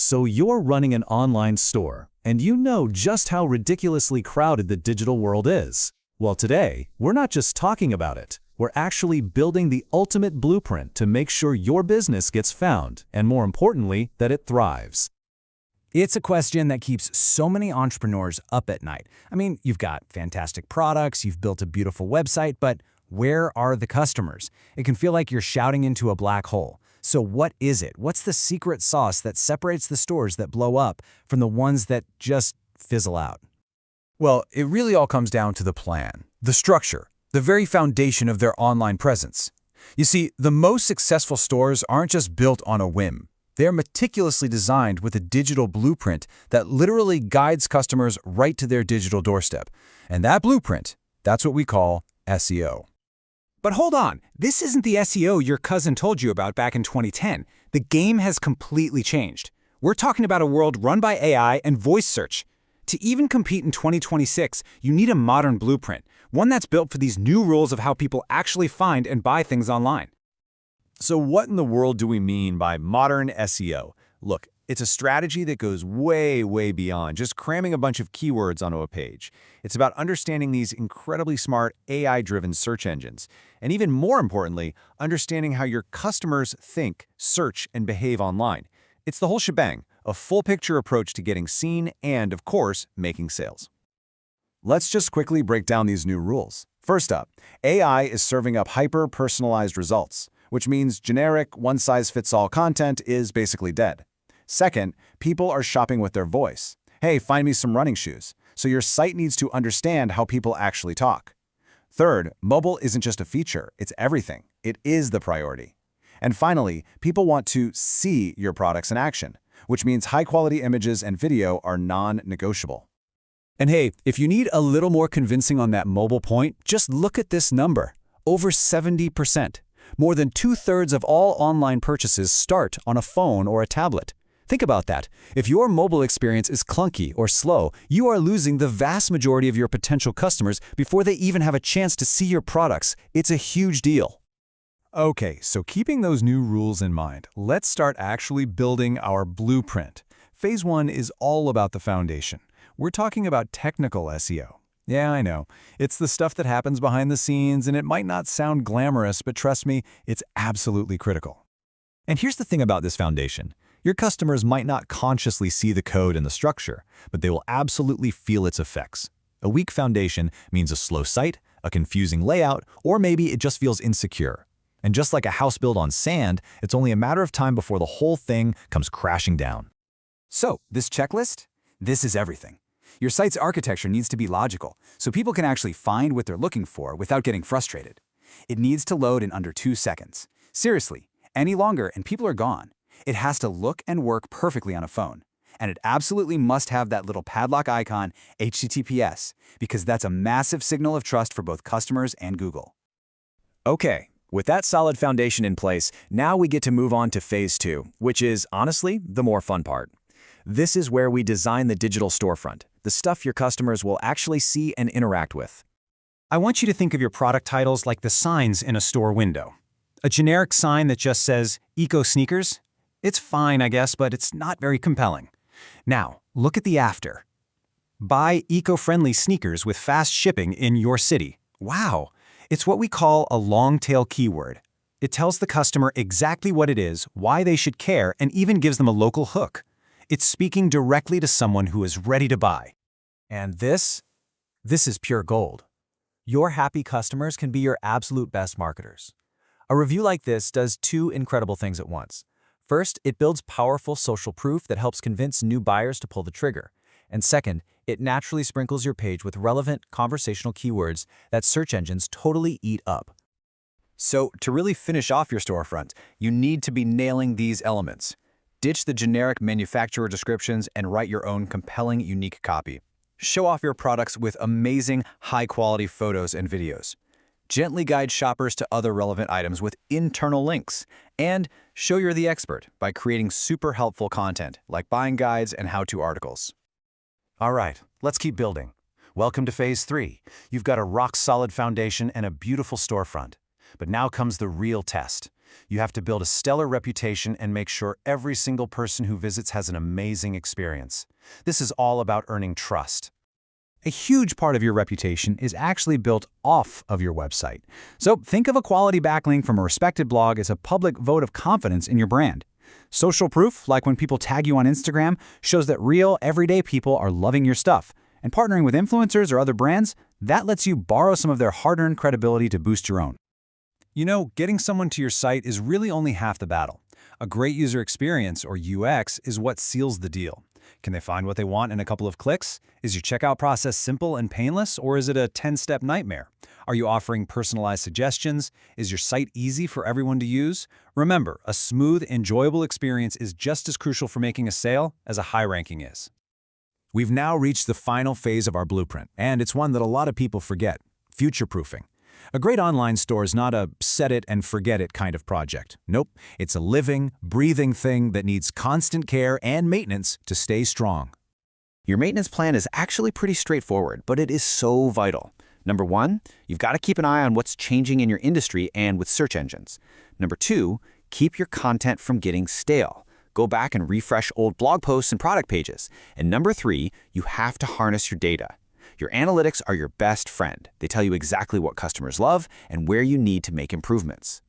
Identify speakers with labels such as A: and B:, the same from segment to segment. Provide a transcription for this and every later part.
A: So you're running an online store, and you know just how ridiculously crowded the digital world is. Well, today, we're not just talking about it. We're actually building the ultimate blueprint to make sure your business gets found, and more importantly, that it thrives.
B: It's a question that keeps so many entrepreneurs up at night. I mean, you've got fantastic products, you've built a beautiful website, but where are the customers? It can feel like you're shouting into a black hole. So what is it? What's the secret sauce that separates the stores that blow up from the ones that just fizzle out?
C: Well, it really all comes down to the plan, the structure, the very foundation of their online presence. You see, the most successful stores aren't just built on a whim. They're meticulously designed with a digital blueprint that literally guides customers right to their digital doorstep. And that blueprint, that's what we call SEO.
D: But hold on, this isn't the SEO your cousin told you about back in 2010. The game has completely changed. We're talking about a world run by AI and voice search. To even compete in 2026, you need a modern blueprint, one that's built for these new rules of how people actually find and buy things online.
E: So what in the world do we mean by modern SEO? Look, it's a strategy that goes way, way beyond just cramming a bunch of keywords onto a page. It's about understanding these incredibly smart AI-driven search engines, and even more importantly, understanding how your customers think, search, and behave online. It's the whole shebang, a full-picture approach to getting seen and, of course, making sales. Let's just quickly break down these new rules. First up, AI is serving up hyper-personalized results, which means generic, one-size-fits-all content is basically dead. Second, people are shopping with their voice. Hey, find me some running shoes. So your site needs to understand how people actually talk. Third, mobile isn't just a feature, it's everything. It is the priority. And finally, people want to see your products in action, which means high-quality images and video are non-negotiable.
C: And hey, if you need a little more convincing on that mobile point, just look at this number. Over 70%. More than 2/3 of all online purchases start on a phone or a tablet. Think about that. If your mobile experience is clunky or slow, you are losing the vast majority of your potential customers before they even have a chance to see your products. It's a huge deal.
F: Okay, so keeping those new rules in mind, let's start actually building our blueprint. Phase 1 is all about the foundation. We're talking about technical SEO. Yeah, I know. It's the stuff that happens behind the scenes, and it might not sound glamorous, but trust me, it's absolutely critical.
E: And here's the thing about this foundation. Your customers might not consciously see the code and the structure, but they will absolutely feel its effects. A weak foundation means a slow site, a confusing layout, or maybe it just feels insecure. And just like a house built on sand, it's only a matter of time before the whole thing comes crashing down.
D: So, this checklist? This is everything. Your site's architecture needs to be logical, so people can actually find what they're looking for without getting frustrated. It needs to load in under 2 seconds. Seriously, any longer and people are gone. It has to look and work perfectly on a phone. And it absolutely must have that little padlock icon, HTTPS, because that's a massive signal of trust for both customers and Google.
E: Okay, with that solid foundation in place, now we get to move on to phase 2, which is, honestly, the more fun part. This is where we design the digital storefront, the stuff your customers will actually see and interact with.
D: I want you to think of your product titles like the signs in a store window. A generic sign that just says, Eco Sneakers? It's fine, I guess, but it's not very compelling. Now, look at the after. Buy eco-friendly sneakers with fast shipping in your city. Wow! It's what we call a long-tail keyword. It tells the customer exactly what it is, why they should care, and even gives them a local hook. It's speaking directly to someone who is ready to buy.
B: And this is pure gold. Your happy customers can be your absolute best marketers. A review like this does 2 incredible things at once. First, it builds powerful social proof that helps convince new buyers to pull the trigger. And second, it naturally sprinkles your page with relevant conversational keywords that search engines totally eat up.
E: So, to really finish off your storefront, you need to be nailing these elements. Ditch the generic manufacturer descriptions and write your own compelling, unique copy. Show off your products with amazing, high-quality photos and videos. Gently guide shoppers to other relevant items with internal links. And show you're the expert by creating super helpful content like buying guides and how-to articles.
A: All right, let's keep building. Welcome to phase 3. You've got a rock-solid foundation and a beautiful storefront. But now comes the real test.
E: You have to build a stellar reputation and make sure every single person who visits has an amazing experience. This is all about earning trust.
D: A huge part of your reputation is actually built off of your website. So think of a quality backlink from a respected blog as a public vote of confidence in your brand. Social proof, like when people tag you on Instagram, shows that real, everyday people are loving your stuff. And partnering with influencers or other brands, that lets you borrow some of their hard-earned credibility to boost your own.
F: You know, getting someone to your site is really only half the battle. A great user experience, or UX, is what seals the deal. Can they find what they want in a couple of clicks? Is your checkout process simple and painless, or is it a 10-step nightmare? Are you offering personalized suggestions? Is your site easy for everyone to use? Remember, a smooth, enjoyable experience is just as crucial for making a sale as a high ranking is.
E: We've now reached the final phase of our blueprint, and it's one that a lot of people forget: future-proofing. A great online store is not a set-it-and-forget-it kind of project. Nope, it's a living, breathing thing that needs constant care and maintenance to stay strong.
G: Your maintenance plan is actually pretty straightforward, but it is so vital. Number 1, you've got to keep an eye on what's changing in your industry and with search engines. Number 2, keep your content from getting stale. Go back and refresh old blog posts and product pages. And number 3, you have to harness your data. Your analytics are your best friend. They tell you exactly what customers love and where you need to make improvements.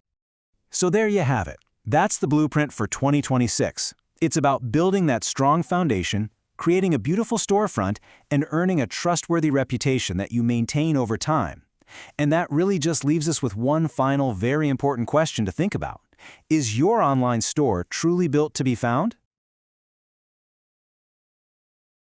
A: So there you have it. That's the blueprint for 2026. It's about building that strong foundation, creating a beautiful storefront, and earning a trustworthy reputation that you maintain over time. And that really just leaves us with one final, very important question to think about. Is your online store truly built to be found?